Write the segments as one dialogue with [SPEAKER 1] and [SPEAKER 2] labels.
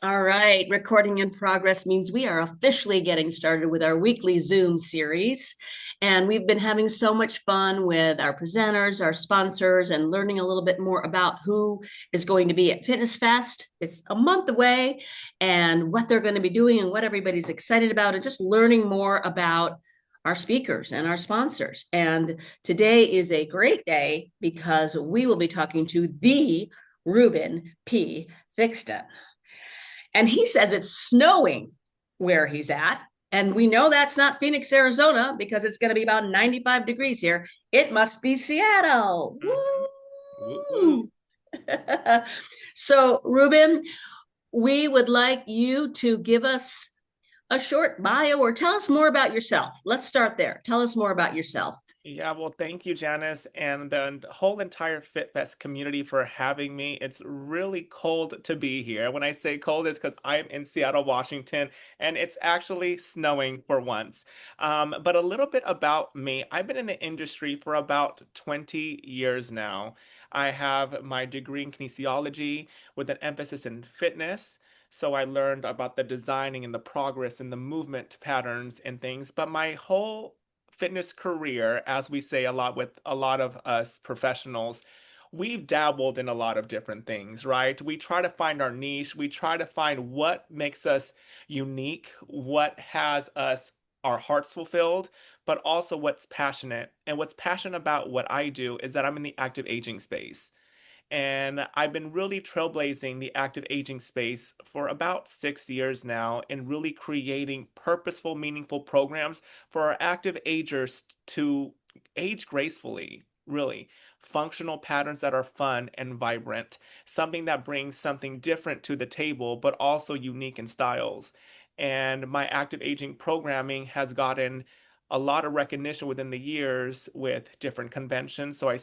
[SPEAKER 1] All right, recording in progress means we are officially getting started with our weekly Zoom series. And we've been having so much fun with our presenters, our sponsors, and learning a little bit more about who is going to be at Fitness Fest. It's a month away, and what they're going to be doing and what everybody's excited about, and just learning more about our speakers and our sponsors. And today is a great day because we will be talking to the Ruben P. Thickstun. And he says it's snowing where he's at. And we know that's not Phoenix, Arizona, because it's going to be about 95 degrees here. It must be Seattle.
[SPEAKER 2] Mhm. Woo woo.
[SPEAKER 1] Woo! So, Ruben, we would like you to give us a short bio or tell us more about yourself. Let's start there. Tell us more about yourself.
[SPEAKER 2] Yeah, well, thank you, Janice, and the whole entire FitFest community for having me. It's really cold to be here. When I say cold, it's because I'm in Seattle, Washington, and it's actually snowing for once. But a little bit about me. I've been in the industry for about 20 years now. I have my degree in kinesiology with an emphasis in fitness. So I learned about the designing and the progress and the movement patterns and things. But my whole fitness career, as we say a lot with a lot of us professionals, we've dabbled in a lot of different things, right? We try to find our niche, we try to find what makes us unique, what has us our hearts fulfilled, but also what's passionate. And what's passionate about what I do is that I'm in the active aging space. And I've been really trailblazing the active aging space for about 6 years now and really creating purposeful, meaningful programs for our active agers to age gracefully, really. Functional patterns that are fun and vibrant, something that brings something different to the table, but also unique in styles. And my active aging programming has gotten a lot of recognition within the years with different conventions. I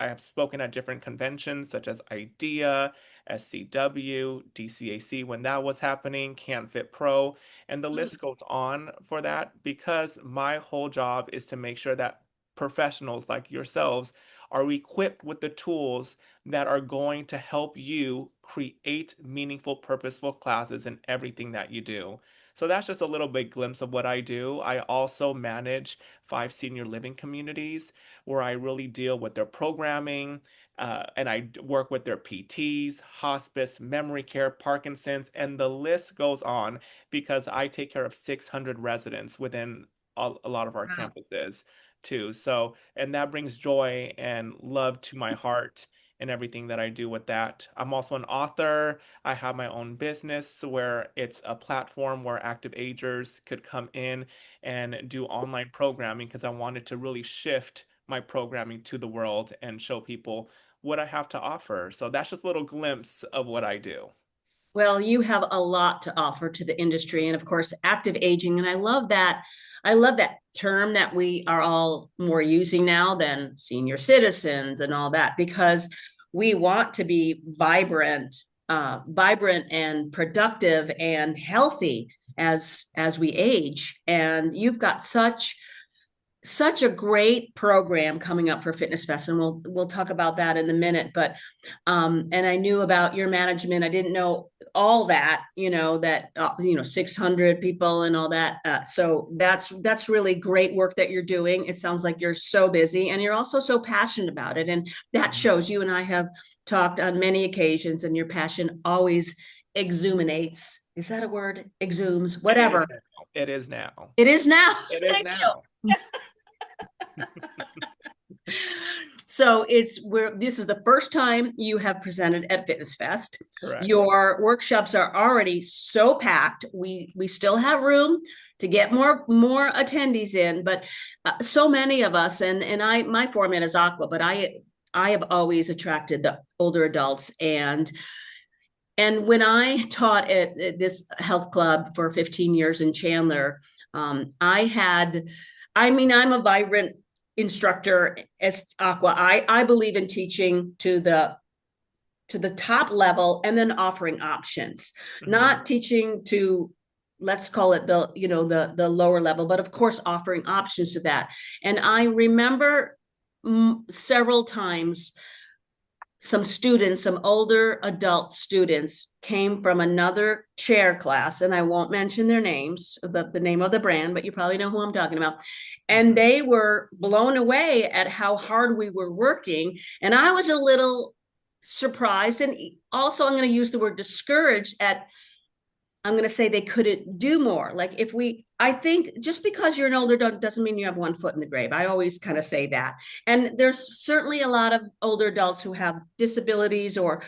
[SPEAKER 2] have spoken at different conventions such as IDEA, SCW, DCAC when that was happening, CanFit Pro, and the list goes on for that because my whole job is to make sure that professionals like yourselves are equipped with the tools that are going to help you create meaningful, purposeful classes in everything that you do. So that's just a little bit glimpse of what I do. I also manage 5 senior living communities where I really deal with their programming, and I work with their PTs, hospice, memory care, Parkinson's, and the list goes on because I take care of 600 residents within a lot of our
[SPEAKER 1] Wow.
[SPEAKER 2] campuses too. So, and that brings joy and love to my heart and everything that I do with that. I'm also an author. I have my own business where it's a platform where active agers could come in and do online programming because I wanted to really shift my programming to the world and show people what I have to offer. So that's just a little glimpse of what I do.
[SPEAKER 1] Well, you have a lot to offer to the industry, and of course, active aging. And I love that. I love that term that we are all more using now than senior citizens and all that, because we want to be vibrant and productive and healthy as we age. And you've got such a great program coming up for Fitness Fest, and we'll talk about that in a minute. But and I knew about your management. I didn't know all that, 600 people and all that. So that's really great work that you're doing. It sounds like you're so busy, and you're also so passionate about it, and that shows. You and I have talked on many occasions, and your passion always exuminates. Is that a word? Exhumes,
[SPEAKER 2] It is
[SPEAKER 1] whatever.
[SPEAKER 2] now. It is now.
[SPEAKER 1] It is now.
[SPEAKER 2] It is
[SPEAKER 1] Thank you.
[SPEAKER 2] now.
[SPEAKER 1] So it's where this is the first time you have presented at Fitness Fest.
[SPEAKER 2] Correct.
[SPEAKER 1] Your workshops are already so packed. We still have room to get more attendees in, but so many of us, and I, my format is aqua, but I have always attracted the older adults. And when I taught at this health club for 15 years in Chandler, I mean, I'm a vibrant instructor as aqua. I believe in teaching to the top level and then offering options,
[SPEAKER 2] Mhm.
[SPEAKER 1] not teaching to, let's call it the lower level, but of course offering options to that. And I remember several times some students, some older adult students came from another chair class, and I won't mention their names, the name of the brand, but you probably know who I'm talking about. And
[SPEAKER 2] Mhm.
[SPEAKER 1] they were blown away at how hard we were working. And I was a little surprised. And also, I'm going to use the word discouraged at I'm going to say they couldn't do more. Like if we, I think just because you're an older adult doesn't mean you have one foot in the grave. I always kind of say that. And there's certainly a lot of older adults who have disabilities or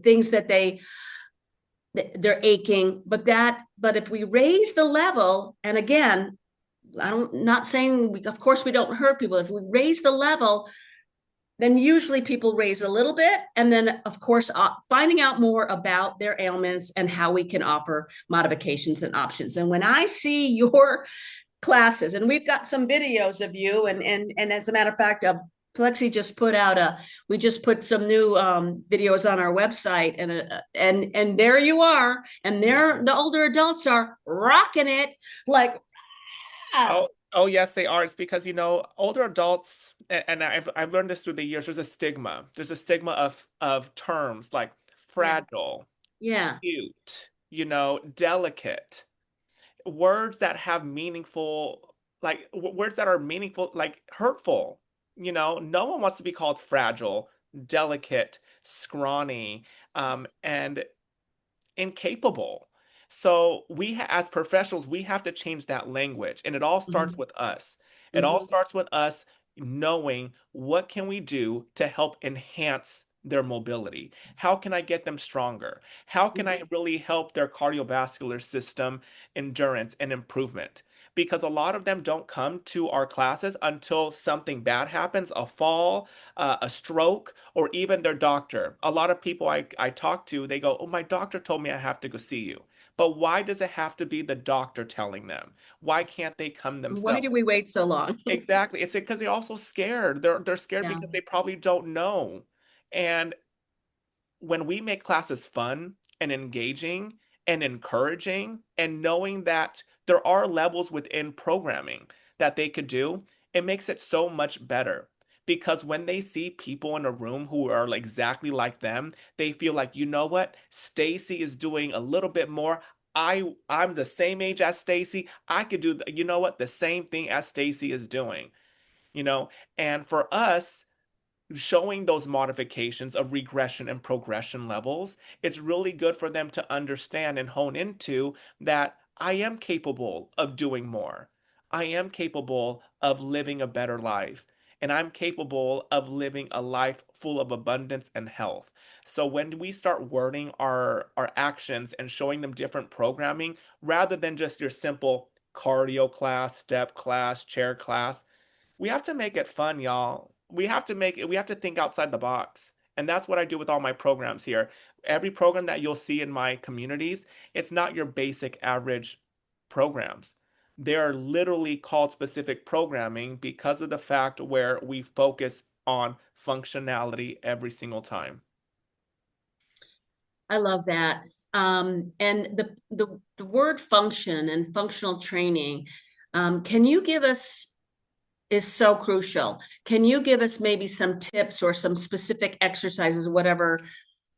[SPEAKER 1] things that they're aching. But if we raise the level, and again, not saying of course we don't hurt people. If we raise the level, then usually people raise a little bit, and then of course finding out more about their ailments and how we can offer modifications and options. And when I see your classes, and we've got some videos of you, and as a matter of fact, Plexi just put out we just put some new videos on our website, and there you are, and there the older adults are rocking it like ah,
[SPEAKER 2] Oh yes, they are. It's because, older adults, and I've learned this through the years, there's a stigma. There's a stigma of terms like
[SPEAKER 1] yeah,
[SPEAKER 2] fragile,
[SPEAKER 1] yeah,
[SPEAKER 2] cute, delicate. Words that have meaningful, like words that are meaningful, like hurtful. No one wants to be called fragile, delicate, scrawny, and incapable. So as professionals, we have to change that language, and it all starts
[SPEAKER 1] mm-hmm,
[SPEAKER 2] with us. It all
[SPEAKER 1] mm-hmm,
[SPEAKER 2] starts with us knowing what can we do to help enhance their mobility. How can I get them stronger? How can I
[SPEAKER 1] mm-hmm.
[SPEAKER 2] really help their cardiovascular system endurance and improvement? Because a lot of them don't come to our classes until something bad happens, a fall, a stroke, or even their doctor. A lot of people I talk to, they go, "Oh, my doctor told me I have to go see you." But why does it have to be the doctor telling them? Why can't they come
[SPEAKER 1] Why
[SPEAKER 2] themselves?
[SPEAKER 1] do we wait so long?
[SPEAKER 2] Exactly. It's because they're also scared. They're scared
[SPEAKER 1] Yeah.
[SPEAKER 2] because they probably don't know. And when we make classes fun and engaging and encouraging and knowing that there are levels within programming that they could do, it makes it so much better. Because when they see people in a room who are like exactly like them, they feel like, you know what? Stacy is doing a little bit more. I'm the same age as Stacy. I could do you know what? The same thing as Stacy is doing, you know? And for us, showing those modifications of regression and progression levels, it's really good for them to understand and hone into that I am capable of doing more. I am capable of living a better life. And I'm capable of living a life full of abundance and health. So when we start wording our actions and showing them different programming, rather than just your simple cardio class, step class, chair class, we have to make it fun, y'all. We have to think outside the box. And that's what I do with all my programs here. Every program that you'll see in my communities, it's not your basic average programs. They're literally called specific programming because of the fact where we focus on functionality every single time.
[SPEAKER 1] I love that. And the word function and functional training, can you give us is so crucial. Can you give us maybe some tips or some specific exercises, whatever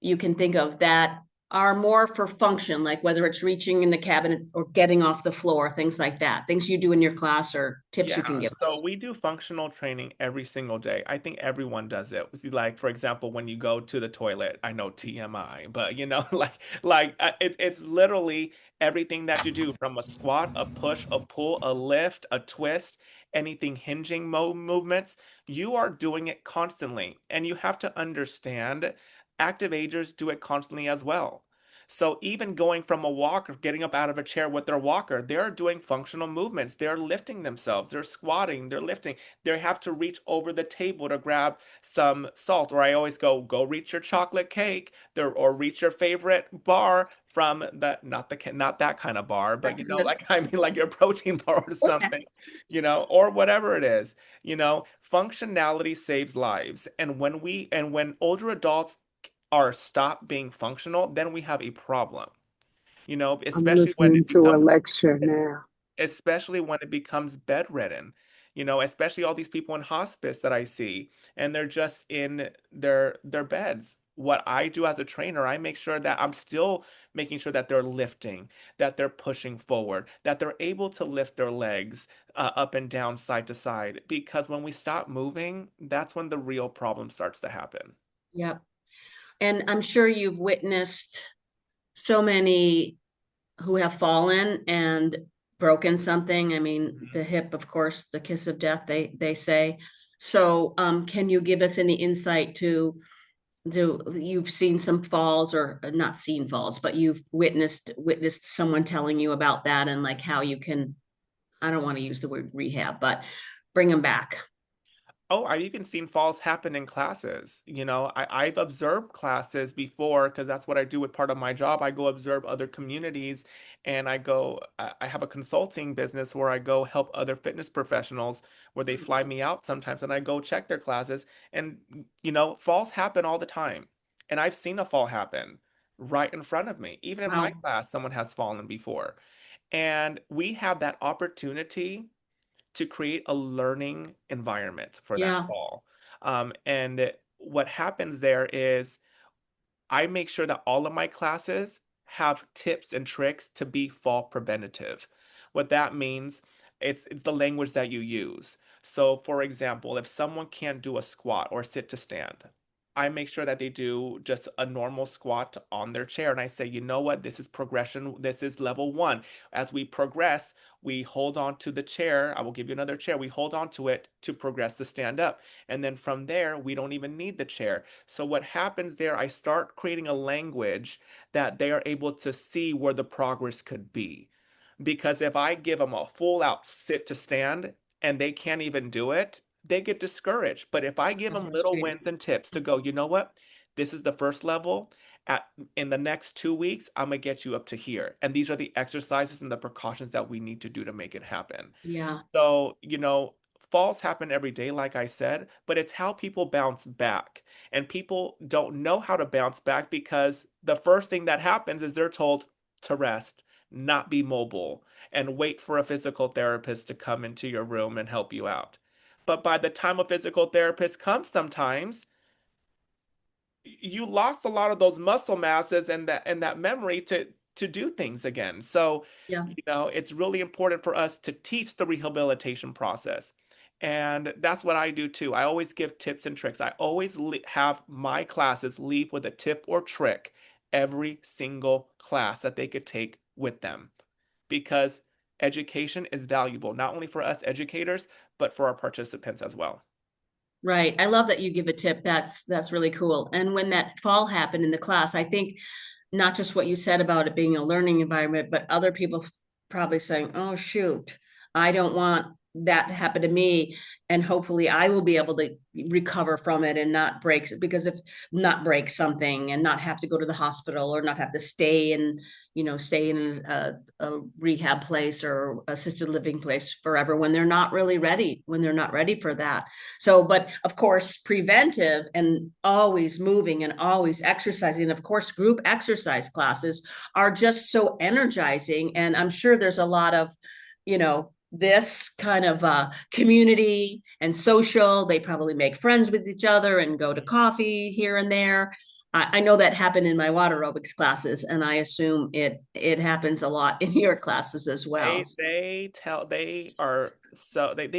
[SPEAKER 1] you can think of that are more for function, like whether it's reaching in the cabinet or getting off the floor, things like that, things you do in your class or tips you can
[SPEAKER 2] Yeah,
[SPEAKER 1] give
[SPEAKER 2] so
[SPEAKER 1] us?
[SPEAKER 2] we do functional training every single day. I think everyone does it. See, like, for example, when you go to the toilet, I know TMI, but it's literally everything that you do from a squat, a push, a pull, a lift, a twist, anything hinging movements. You are doing it constantly, and you have to understand active agers do it constantly as well. So even going from a walker, getting up out of a chair with their walker, they're doing functional movements. They're lifting themselves. They're squatting. They're lifting. They have to reach over the table to grab some salt. Or I always go reach your chocolate cake, there, or reach your favorite bar from the not that kind of bar, but like I mean like your protein bar or something, or whatever it is. Functionality saves lives. And when older adults are stop being functional, then we have a problem.
[SPEAKER 3] I'm
[SPEAKER 2] Especially when
[SPEAKER 3] listening
[SPEAKER 2] it
[SPEAKER 3] to a
[SPEAKER 2] becomes
[SPEAKER 3] lecture now.
[SPEAKER 2] especially when it becomes bedridden. especially all these people in hospice that I see, and they're just in their beds. What I do as a trainer, I make sure that I'm still making sure that they're lifting, that they're pushing forward, that they're able to lift their legs up and down, side to side. Because when we stop moving, that's when the real problem starts to happen.
[SPEAKER 1] Yep. And I'm sure you've witnessed so many who have fallen and broken something. I mean,
[SPEAKER 2] Mhm.
[SPEAKER 1] the hip, of course, the kiss of death, they say. So, can you give us any insight to do you've seen some falls or not seen falls, but you've witnessed someone telling you about that and like how you can, I don't want to use the word rehab, but bring them back.
[SPEAKER 2] Oh, I've even seen falls happen in classes. I've observed classes before because that's what I do with part of my job. I go observe other communities and I have a consulting business where I go help other fitness professionals where they fly me out sometimes and I go check their classes. And, falls happen all the time. And I've seen a fall happen right in front of me. Even in my
[SPEAKER 1] Wow.
[SPEAKER 2] class, someone has fallen before. And we have that opportunity to create a learning environment for that
[SPEAKER 1] Yeah.
[SPEAKER 2] fall. And what happens there is I make sure that all of my classes have tips and tricks to be fall preventative. What that means, it's the language that you use. So, for example, if someone can't do a squat or sit to stand, I make sure that they do just a normal squat on their chair. And I say, you know what? This is progression. This is level one. As we progress, we hold on to the chair. I will give you another chair. We hold on to it to progress to stand up. And then from there, we don't even need the chair. So what happens there, I start creating a language that they are able to see where the progress could be. Because if I give them a full out sit to stand and they can't even do it, they get discouraged. But if I give
[SPEAKER 1] How
[SPEAKER 2] them little
[SPEAKER 1] frustrating.
[SPEAKER 2] wins and tips to go, you know what? This is the first level. At in the next 2 weeks, I'm gonna get you up to here. And these are the exercises and the precautions that we need to do to make it happen.
[SPEAKER 1] Yeah.
[SPEAKER 2] So, falls happen every day, like I said, but it's how people bounce back. And people don't know how to bounce back because the first thing that happens is they're told to rest, not be mobile, and wait for a physical therapist to come into your room and help you out. But by the time a physical therapist comes, sometimes you lost a lot of those muscle masses and that memory to do things again. So,
[SPEAKER 1] Yeah.
[SPEAKER 2] it's really important for us to teach the rehabilitation process. And that's what I do too. I always give tips and tricks. I always have my classes leave with a tip or trick every single class that they could take with them because education is valuable, not only for us educators, but for our participants as well.
[SPEAKER 1] Right. I love that you give a tip. That's really cool. And when that fall happened in the class, I think not just what you said about it being a learning environment, but other people probably saying, "Oh shoot, I don't want that to happen to me." And hopefully I will be able to recover from it and not break because if not break something and not have to go to the hospital or not have to stay in a rehab place or assisted living place forever when they're not ready for that. So, but of course, preventive and always moving and always exercising. Of course, group exercise classes are just so energizing. And I'm sure there's a lot of, this kind of community and social. They probably make friends with each other and go to coffee here and there. I know that happened in my water aerobics classes, and I assume it happens a lot in your classes as well.
[SPEAKER 2] They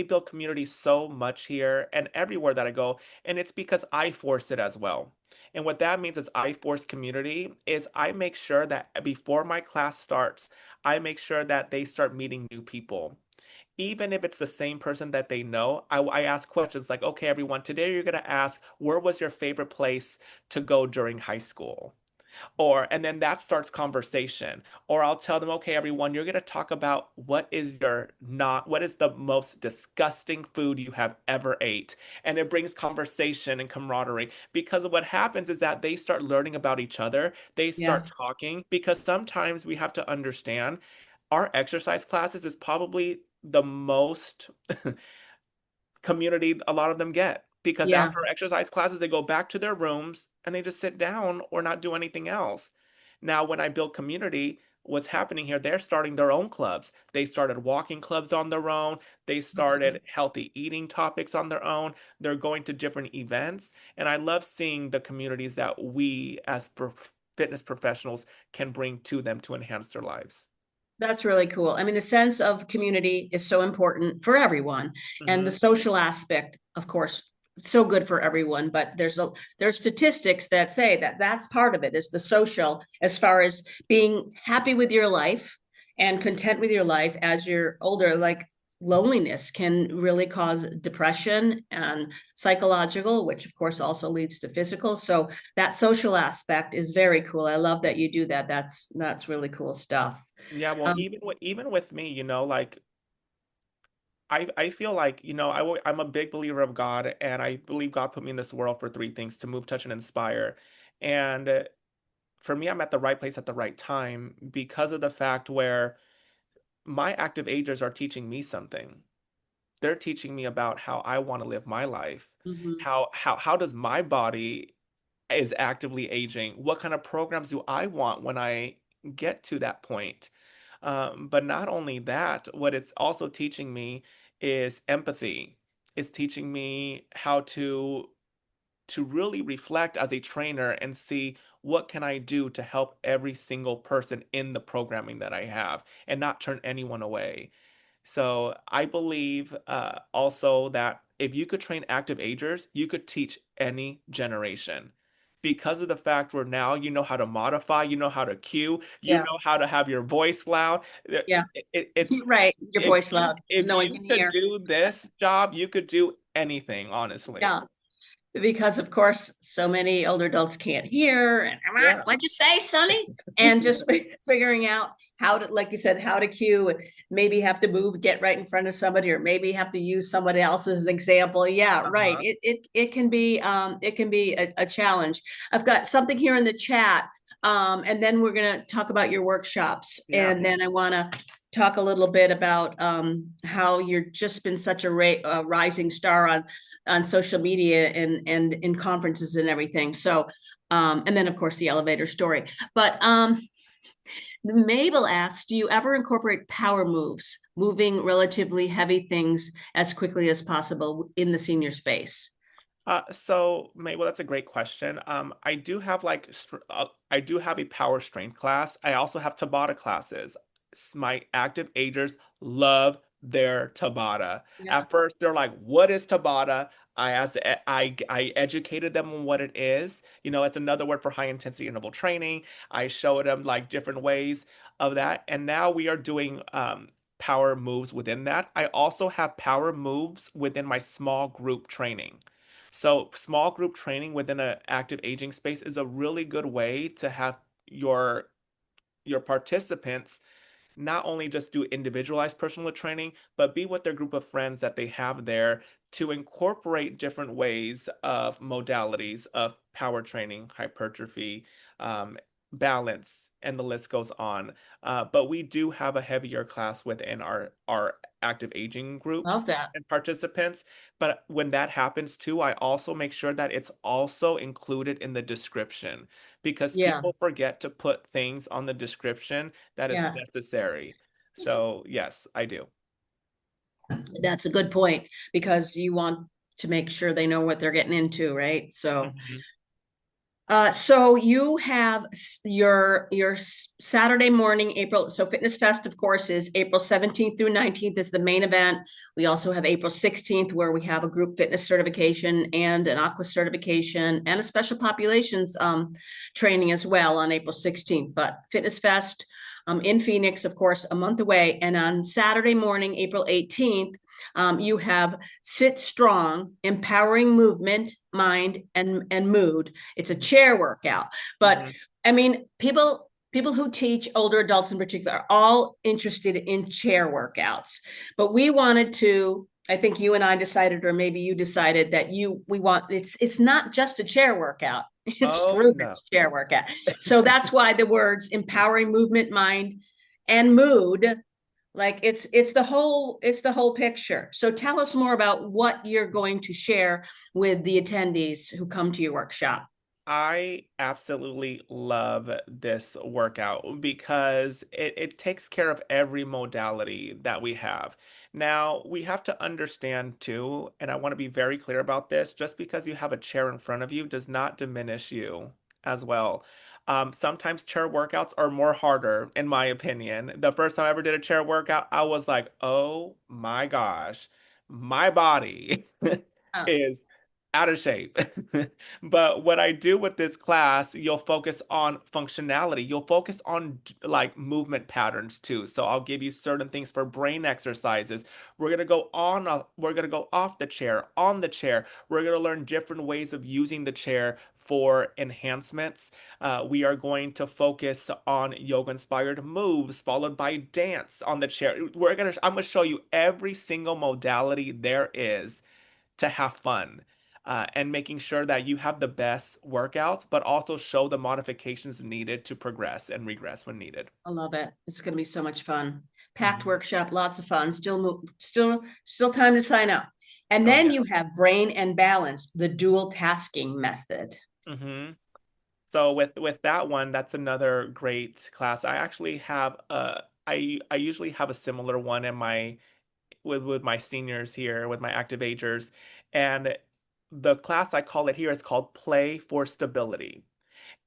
[SPEAKER 2] build community so much here and everywhere that I go, and it's because I force it as well. And what that means is I force community is I make sure that before my class starts, I make sure that they start meeting new people. Even if it's the same person that they know, I ask questions like, okay, everyone, today you're gonna ask, where was your favorite place to go during high school? And then that starts conversation. Or I'll tell them, okay, everyone, you're going to talk about what is the most disgusting food you have ever ate. And it brings conversation and camaraderie because what happens is that they start learning about each other. They
[SPEAKER 1] Yeah,
[SPEAKER 2] start talking because sometimes we have to understand our exercise classes is probably the most community a lot of them get because
[SPEAKER 1] yeah,
[SPEAKER 2] after exercise classes they go back to their rooms and they just sit down or not do anything else. Now when I build community, what's happening here, they're starting their own clubs. They started walking clubs on their own. They
[SPEAKER 1] Mhm.
[SPEAKER 2] started healthy eating topics on their own. They're going to different events. And I love seeing the communities that we as fitness professionals can bring to them to enhance their lives.
[SPEAKER 1] That's really cool. I mean, the sense of community is so important for everyone, and the
[SPEAKER 2] Hmm.
[SPEAKER 1] social aspect, of course, so good for everyone. But there's statistics that say that that's part of it. Is the social, as far as being happy with your life and content with your life as you're older. Like loneliness can really cause depression and psychological, which of course also leads to physical. So that social aspect is very cool. I love that you do that. That's really cool stuff.
[SPEAKER 2] Yeah, well,
[SPEAKER 1] Um,
[SPEAKER 2] even with me, like I feel like, I'm a big believer of God, and I believe God put me in this world for three things: to move, touch, and inspire. And for me, I'm at the right place at the right time because of the fact where my active agers are teaching me something. They're teaching me about how I want to live my life.
[SPEAKER 1] mhm.
[SPEAKER 2] How does my body is actively aging? What kind of programs do I want when I get to that point? But not only that, what it's also teaching me is empathy. It's teaching me how to really reflect as a trainer and see what can I do to help every single person in the programming that I have and not turn anyone away. So I believe also that if you could train active agers, you could teach any generation. Because of the fact where now you know how to modify, you know how to cue, you
[SPEAKER 1] Yeah,
[SPEAKER 2] know how to have your voice loud.
[SPEAKER 1] yeah.
[SPEAKER 2] It's
[SPEAKER 1] Right. Your
[SPEAKER 2] if
[SPEAKER 1] voice
[SPEAKER 2] you
[SPEAKER 1] loud because
[SPEAKER 2] if
[SPEAKER 1] no one
[SPEAKER 2] you
[SPEAKER 1] can
[SPEAKER 2] could
[SPEAKER 1] hear.
[SPEAKER 2] do this job, you could do anything, honestly.
[SPEAKER 1] Yeah. Because of course, so many older adults can't hear. And
[SPEAKER 2] Yeah.
[SPEAKER 1] what'd you say, Sonny? And just figuring out how to, like you said, how to cue, and maybe have to move, get right in front of somebody, or maybe have to use somebody else as an example. Yeah, right.
[SPEAKER 2] Uh-huh.
[SPEAKER 1] It can be a challenge. I've got something here in the chat. And then we're gonna talk about your workshops.
[SPEAKER 2] Yeah.
[SPEAKER 1] And then I want to talk a little bit about how you're just been such a rising star on social media and in conferences and everything. So, and then of course the elevator story. But Mabel asks, do you ever incorporate power moves, moving relatively heavy things as quickly as possible in the senior space?
[SPEAKER 2] So, May, well, that's a great question. I do have a power strength class. I also have Tabata classes. My active agers love their Tabata.
[SPEAKER 1] Yeah.
[SPEAKER 2] At first, they're like, "What is Tabata?" I educated them on what it is. It's another word for high intensity interval training. I showed them like different ways of that, and now we are doing power moves within that. I also have power moves within my small group training. So, small group training within an active aging space is a really good way to have your your participants not only just do individualized personal training, but be with their group of friends that they have there to incorporate different ways of modalities of power training, hypertrophy, um, balance, and the list goes on. But we do have a heavier class within our active aging groups
[SPEAKER 1] Love that.
[SPEAKER 2] and participants. But when that happens too, I also make sure that it's also included in the description because
[SPEAKER 1] Yeah.
[SPEAKER 2] people forget to put things on the description that is
[SPEAKER 1] Yeah.
[SPEAKER 2] necessary. So, yes, I do.
[SPEAKER 1] That's a good point because you want to make sure they know what they're getting into, right?
[SPEAKER 2] Mhm.
[SPEAKER 1] So you have your Saturday morning, April. So Fitness Fest, of course, is April 17th through 19th is the main event. We also have April 16th where we have a group fitness certification and an aqua certification and a special populations training as well on April 16th. But Fitness Fest in Phoenix, of course, a month away. And on Saturday morning, April 18th, you have Sit Strong, Empowering Movement, Mind, and Mood. It's a chair workout. But
[SPEAKER 2] Mhm.
[SPEAKER 1] I mean, people who teach older adults in particular are all interested in chair workouts. But we wanted to, I think you and I decided, or maybe you decided that we want it's not just a chair workout. It's
[SPEAKER 2] Oh, no.
[SPEAKER 1] Ruben's chair workout. So that's why the words empowering movement, mind, and mood, like it's the whole picture. So tell us more about what you're going to share with the attendees who come to your workshop.
[SPEAKER 2] I absolutely love this workout because it takes care of every modality that we have. Now, we have to understand too, and I want to be very clear about this, just because you have a chair in front of you does not diminish you as well. Sometimes chair workouts are more harder, in my opinion. The first time I ever did a chair workout, I was like, oh my gosh, my body
[SPEAKER 1] Oh,
[SPEAKER 2] is out of shape. But what I do with this class, you'll focus on functionality. You'll focus on like movement patterns too. So I'll give you certain things for brain exercises. We're gonna go off the chair, on the chair. We're gonna learn different ways of using the chair for enhancements. We are going to focus on yoga inspired moves followed by dance on the chair. I'm gonna show you every single modality there is to have fun, and making sure that you have the best workouts, but also show the modifications needed to progress and regress when needed.
[SPEAKER 1] I love it. It's going to be so much fun. Packed
[SPEAKER 2] Mhm.
[SPEAKER 1] workshop, lots of fun. Still time to sign up. And
[SPEAKER 2] Oh
[SPEAKER 1] then
[SPEAKER 2] yeah.
[SPEAKER 1] you have brain and balance, the dual tasking method.
[SPEAKER 2] hmm So with that one, that's another great class. I actually have I usually have a similar one in my with my seniors here, with my active agers, and the class I call it here is called Play for Stability.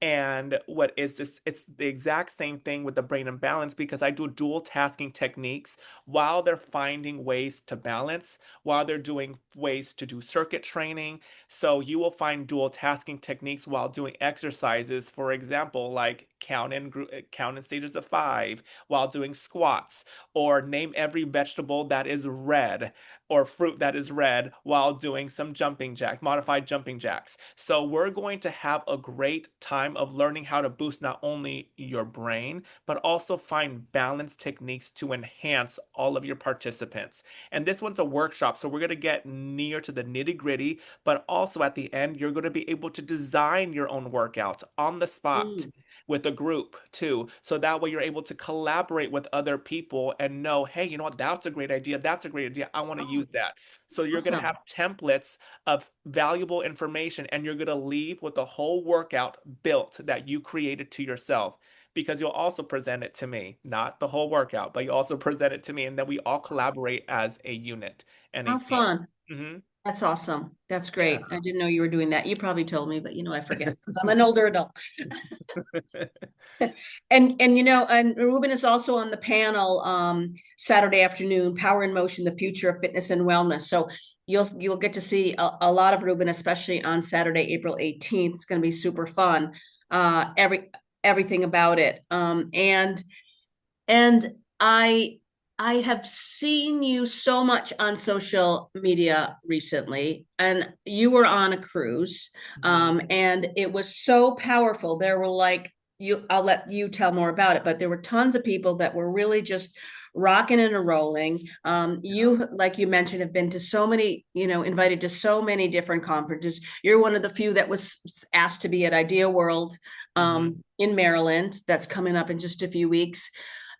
[SPEAKER 2] And what is this? It's the exact same thing with the brain imbalance because I do dual tasking techniques while they're finding ways to balance, while they're doing ways to do circuit training. So you will find dual tasking techniques while doing exercises, for example, like count in stages of five while doing squats, or name every vegetable that is red or fruit that is red while doing some jumping jacks, modified jumping jacks. So we're going to have a great time of learning how to boost not only your brain, but also find balance techniques to enhance all of your participants. And this one's a workshop, so we're going to get near to the nitty gritty, but also at the end, you're going to be able to design your own workouts on the spot
[SPEAKER 1] Mm.
[SPEAKER 2] with a group too. So that way you're able to collaborate with other people and know, hey, you know what? That's a great idea. That's a great idea. I want to
[SPEAKER 1] Oh,
[SPEAKER 2] use that. So you're going to
[SPEAKER 1] awesome.
[SPEAKER 2] have templates of valuable information and you're going to leave with a whole workout built that you created to yourself. Because you'll also present it to me, not the whole workout, but you also present it to me, and then we all collaborate as a unit and a
[SPEAKER 1] How
[SPEAKER 2] team.
[SPEAKER 1] fun.
[SPEAKER 2] hmm
[SPEAKER 1] That's awesome. That's
[SPEAKER 2] Yeah.
[SPEAKER 1] great. I didn't know you were doing that. You probably told me, but I forget because I'm an older adult. And Ruben is also on the panel Saturday afternoon, Power in Motion, the Future of Fitness and Wellness. So you'll get to see a lot of Ruben, especially on Saturday, April 18th. It's going to be super fun. Everything about it. And I I have seen you so much on social media recently, and you were on a cruise,
[SPEAKER 2] Mhm.
[SPEAKER 1] and it was so powerful. There were like I'll let you tell more about it, but there were tons of people that were really just rocking and rolling. You, like you mentioned, have been to so many, invited to so many different conferences. You're one of the few that was asked to be at Idea World
[SPEAKER 2] Mhm.
[SPEAKER 1] in Maryland. That's coming up in just a few weeks.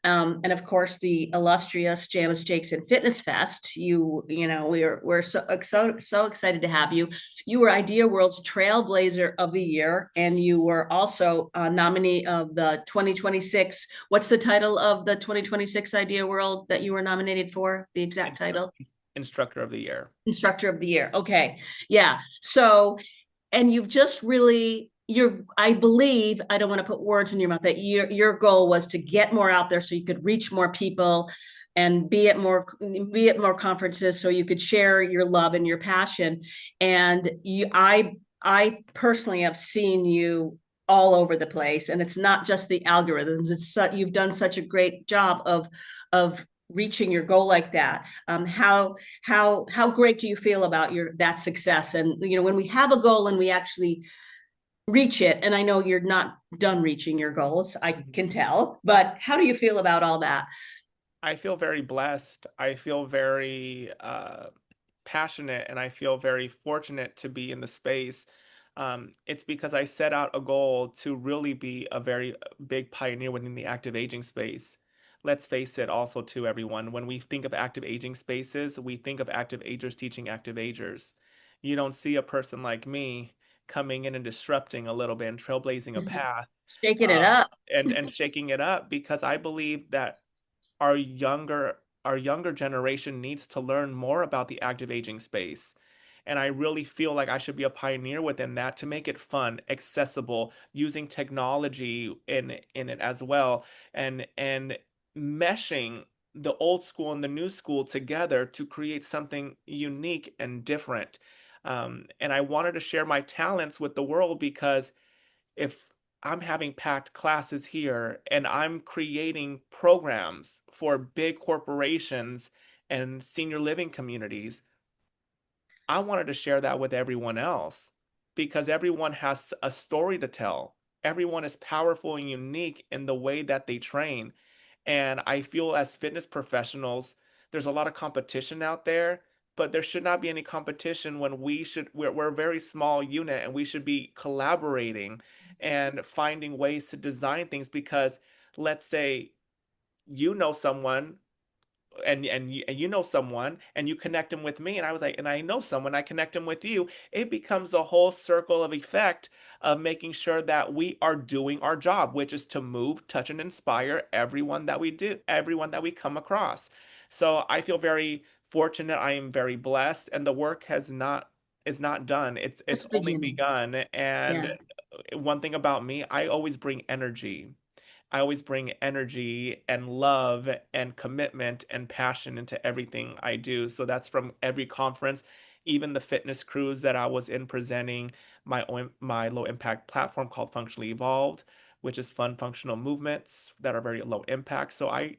[SPEAKER 1] And of course, the illustrious Janice Jakes and Fitness Fest. We're so excited to have you. You were Idea World's Trailblazer of the Year, and you were also a nominee of the 2026. What's the title of the 2026 Idea World that you were nominated for? The exact
[SPEAKER 2] Instru-
[SPEAKER 1] title?
[SPEAKER 2] Instructor of the year.
[SPEAKER 1] Instructor of the Year. Okay, yeah. So and you've just really I believe, I don't want to put words in your mouth, that your goal was to get more out there so you could reach more people and be at more conferences so you could share your love and your passion. And I personally have seen you all over the place, and it's not just the algorithms. You've done such a great job of reaching your goal like that. How great do you feel about your that success? And when we have a goal and we actually reach it, and I know you're not done reaching your goals, I can tell, but how do you feel about all that?
[SPEAKER 2] I feel very blessed. I feel very passionate, and I feel very fortunate to be in the space. It's because I set out a goal to really be a very big pioneer within the active aging space. Let's face it, also to everyone, when we think of active aging spaces, we think of active agers teaching active agers. You don't see a person like me coming in and disrupting a little bit and trailblazing a path,
[SPEAKER 1] Shaking it
[SPEAKER 2] um,
[SPEAKER 1] up.
[SPEAKER 2] and shaking it up, because I believe that our younger generation needs to learn more about the active aging space. And I really feel like I should be a pioneer within that to make it fun, accessible, using technology in it as well, and meshing the old school and the new school together to create something unique and different. And I wanted to share my talents with the world, because if I'm having packed classes here and I'm creating programs for big corporations and senior living communities, I wanted to share that with everyone else, because everyone has a story to tell. Everyone is powerful and unique in the way that they train. And I feel as fitness professionals, there's a lot of competition out there, but there should not be any competition when we're a very small unit and we should be collaborating and finding ways to design things. Because let's say you know someone, and you know someone and you connect them with me, and I was like, and I know someone, I connect them with you. It becomes a whole circle of effect of making sure that we are doing our job, which is to move, touch, and inspire everyone that we come across. So I feel very fortunate. I am very blessed, and the work has not is not done. It's
[SPEAKER 1] Just
[SPEAKER 2] only
[SPEAKER 1] beginning.
[SPEAKER 2] begun. And
[SPEAKER 1] Yeah,
[SPEAKER 2] one thing about me, I always bring energy. I always bring energy and love and commitment and passion into everything I do. So that's from every conference, even the fitness cruise that I was in presenting my low impact platform called Functionally Evolved, which is fun functional movements that are very low impact. So I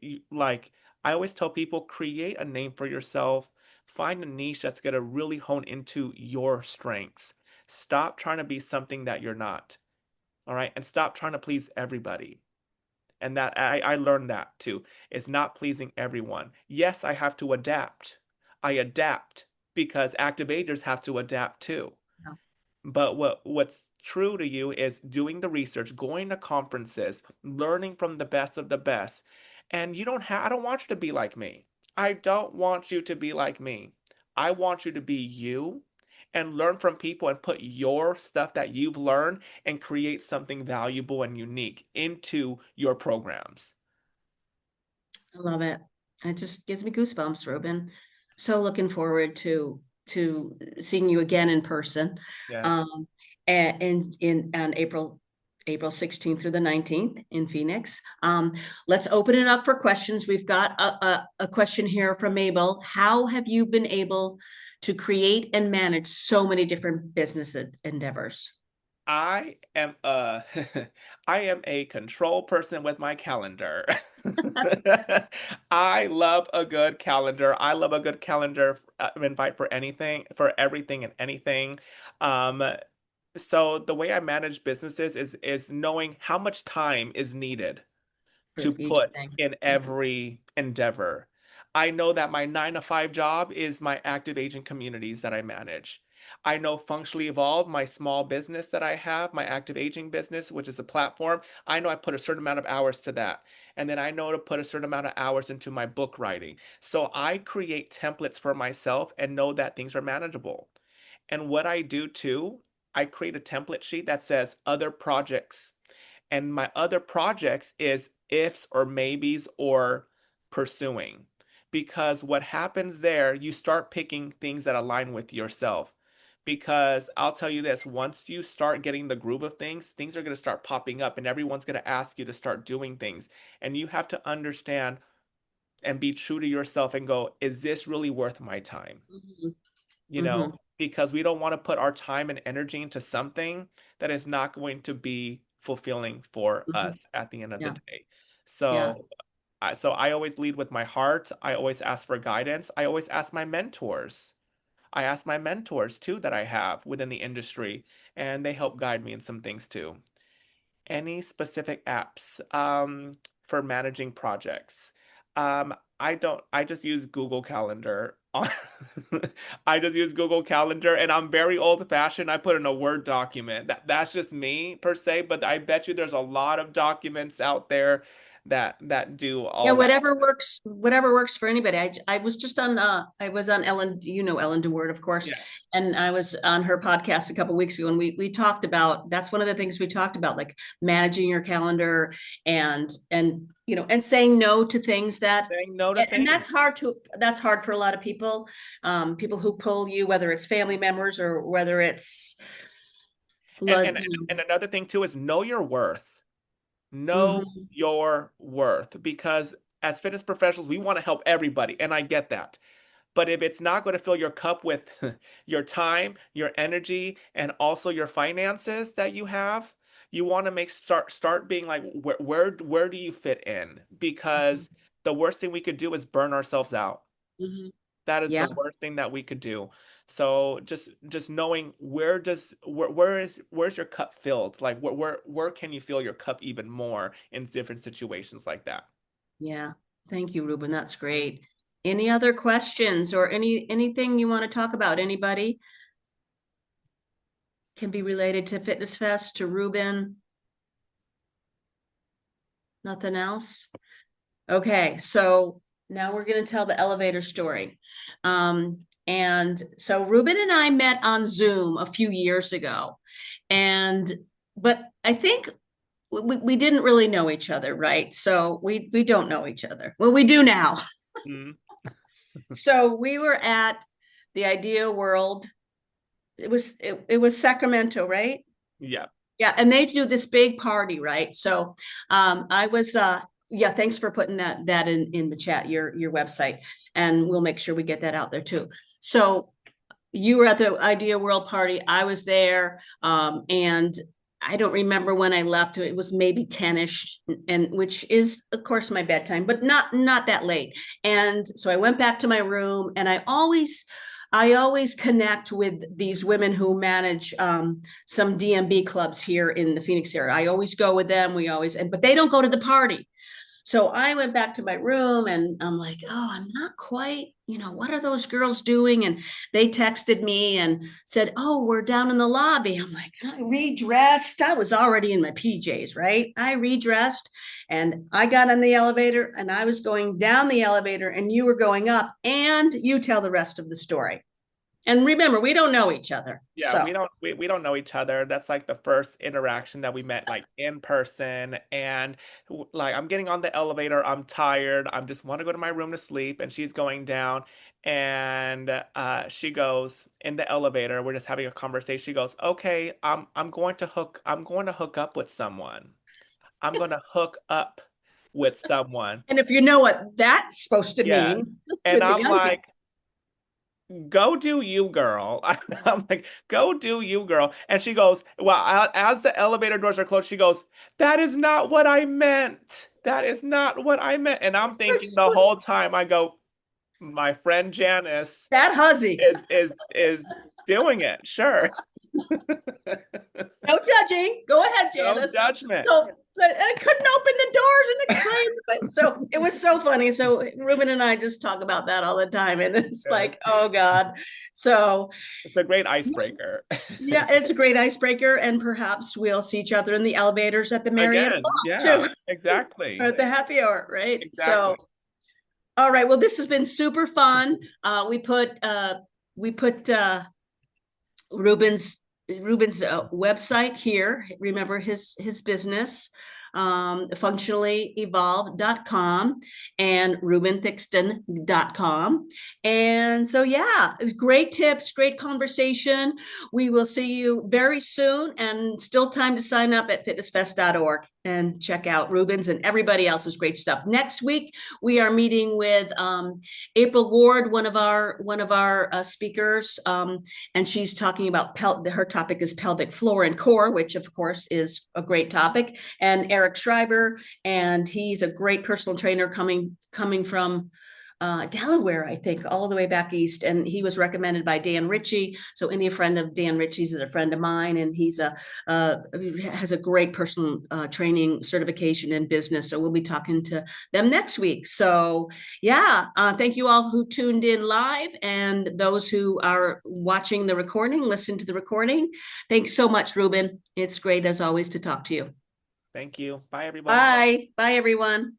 [SPEAKER 2] always tell people, create a name for yourself, find a niche that's going to really hone into your strengths. Stop trying to be something that you're not. All right, and stop trying to please everybody. And that I learned that too. It's not pleasing everyone. Yes, I have to adapt. I adapt because activators have to adapt too.
[SPEAKER 1] yeah.
[SPEAKER 2] But what's true to you is doing the research, going to conferences, learning from the best of the best. And I don't want you to be like me. I don't want you to be like me. I want you to be you and learn from people and put your stuff that you've learned and create something valuable and unique into your programs.
[SPEAKER 1] I love it. It just gives me goosebumps, Ruben. So looking forward to seeing you again in person.
[SPEAKER 2] Yes.
[SPEAKER 1] Um, and in on April 16th through the 19th in Phoenix. Let's open it up for questions. We've got a question here from Mabel. How have you been able to create and manage so many different business endeavors?
[SPEAKER 2] I am a I am a control person with my calendar. I love a good calendar. I love a good calendar invite for anything, for everything and anything. Um, so the way I manage businesses is knowing how much time is needed
[SPEAKER 1] For
[SPEAKER 2] to
[SPEAKER 1] each
[SPEAKER 2] put
[SPEAKER 1] thing.
[SPEAKER 2] in
[SPEAKER 1] Mhm.
[SPEAKER 2] every endeavor. I know that my 9 to 5 job is my active agent communities that I manage. I know Functionally Evolve, my small business that I have, my active aging business, which is a platform. I know I put a certain amount of hours to that. And then I know to put a certain amount of hours into my book writing. So I create templates for myself and know that things are manageable. And what I do too, I create a template sheet that says other projects, and my other projects is ifs or maybes or pursuing. Because what happens there, you start picking things that align with yourself. Because I'll tell you this, once you start getting the groove of things, things are going to start popping up and everyone's going to ask you to start doing things. And you have to understand and be true to yourself and go, is this really worth my time?
[SPEAKER 1] Mhm.
[SPEAKER 2] You know,
[SPEAKER 1] Mhm.
[SPEAKER 2] because we don't want to put our time and energy into something that is not going to be fulfilling for
[SPEAKER 1] Mhm.
[SPEAKER 2] us at the end of the
[SPEAKER 1] Yeah.
[SPEAKER 2] day.
[SPEAKER 1] Yeah.
[SPEAKER 2] So I always lead with my heart. I always ask for guidance. I always ask my mentors. I ask my mentors too that I have within the industry, and they help guide me in some things too. Any specific apps for managing projects? I don't, I just use Google Calendar. I just use Google Calendar, and I'm very old-fashioned. I put in a Word document. That's just me per se, but I bet you there's a lot of documents out there that do
[SPEAKER 1] Yeah,
[SPEAKER 2] all that.
[SPEAKER 1] whatever works for anybody. I was just on I was on Ellen, you know Ellen DeWord, of course,
[SPEAKER 2] Yeah.
[SPEAKER 1] and I was on her podcast a couple weeks ago, and we talked about that's one of the things we talked about, like managing your calendar and and saying no to things that
[SPEAKER 2] Saying no to
[SPEAKER 1] and
[SPEAKER 2] things.
[SPEAKER 1] that's hard for a lot of people, people who pull you, whether it's family members or whether it's
[SPEAKER 2] And
[SPEAKER 1] like,
[SPEAKER 2] and and another thing too is know your worth. Know
[SPEAKER 1] mhm,
[SPEAKER 2] your worth because as fitness professionals, we want to help everybody, and I get that. But if it's not going to fill your cup with your time, your energy, and also your finances that you have, you want to make start being like where do you fit in? Because the worst thing we could do is burn ourselves out.
[SPEAKER 1] mhm.
[SPEAKER 2] That is
[SPEAKER 1] Yeah,
[SPEAKER 2] the worst thing that we could do. So just knowing where's your cup filled? Like where can you fill your cup even more in different situations like that?
[SPEAKER 1] yeah. Thank you, Ruben. That's great. Any other questions or anything you want to talk about? Anybody can be related to Fitness Fest, to Ruben. Nothing else? Okay, so now we're going to tell the elevator story. And so Ruben and I met on Zoom a few years ago, and but I think we didn't really know each other, right? So we don't know each other. Well, we do now.
[SPEAKER 2] Mm,
[SPEAKER 1] So we were at the Idea World. It was Sacramento, right?
[SPEAKER 2] yeah.
[SPEAKER 1] Yeah, and they do this big party, right? So I was yeah, thanks for putting that in the chat, your website, and we'll make sure we get that out there too. So you were at the Idea World party, I was there, and I don't remember when I left. It was maybe 10ish, and which is of course my bedtime, but not that late. And so I went back to my room, and I always connect with these women who manage some DMB clubs here in the Phoenix area. I always go with them. But they don't go to the party. So I went back to my room and I'm like, oh, I'm not quite, what are those girls doing? And they texted me and said, oh, we're down in the lobby. I'm like, I redressed. I was already in my PJs, right? I redressed and I got on the elevator and I was going down the elevator and you were going up, and you tell the rest of the story. And remember, we don't know each other.
[SPEAKER 2] Yeah,
[SPEAKER 1] So
[SPEAKER 2] we don't know each other. That's like the first interaction that we met like in person and like I'm getting on the elevator, I'm tired. I just want to go to my room to sleep and she's going down and she goes in the elevator. We're just having a conversation. She goes, "Okay, I'm going to hook up with someone. I'm going to hook up with someone."
[SPEAKER 1] and if you know what that's supposed to
[SPEAKER 2] Yes.
[SPEAKER 1] mean
[SPEAKER 2] And
[SPEAKER 1] with the
[SPEAKER 2] I'm
[SPEAKER 1] young
[SPEAKER 2] like,
[SPEAKER 1] people.
[SPEAKER 2] go do you, girl. I'm like, go do you, girl. And she goes, well, as the elevator doors are closed, she goes, that is not what I meant. That is not what I meant. And I'm thinking the whole time, I go, my friend Janice
[SPEAKER 1] That huzzy.
[SPEAKER 2] is doing it. Sure.
[SPEAKER 1] No judging. Go ahead,
[SPEAKER 2] No
[SPEAKER 1] Janice.
[SPEAKER 2] judgment.
[SPEAKER 1] So I couldn't open the doors and explain. But so it was so funny. So Ruben and I just talk about that all the time. And it's
[SPEAKER 2] Good.
[SPEAKER 1] like, oh God. So
[SPEAKER 2] It's a great icebreaker.
[SPEAKER 1] yeah, it's a great icebreaker. And perhaps we'll see each other in the elevators at the Marriott
[SPEAKER 2] Again,
[SPEAKER 1] too,
[SPEAKER 2] yeah,
[SPEAKER 1] or
[SPEAKER 2] exactly.
[SPEAKER 1] at the happy hour, right? So
[SPEAKER 2] Exactly.
[SPEAKER 1] all right. Well, this has been super fun. We put Ruben's website here. Remember his business, functionallyevolved.com and rubenthickstun.com. And so yeah, it's great tips, great conversation. We will see you very soon, and still time to sign up at fitnessfest.org and check out Ruben's and everybody else's great stuff. Next week we are meeting with April Ward, one of our speakers, and she's talking about her topic is pelvic floor and core, which of course is a great topic. And Eric Schreiber, and he's a great personal trainer coming from Delaware, I think, all the way back east. And he was recommended by Dan Ritchie. So any friend of Dan Ritchie's is a friend of mine, and he's has a great personal training certification in business. So we'll be talking to them next week. So yeah, thank you all who tuned in live, and those who are watching the recording, listen to the recording. Thanks so much, Ruben. It's great as always to talk to you.
[SPEAKER 2] Thank you. Bye, everyone.
[SPEAKER 1] Bye. Bye, everyone.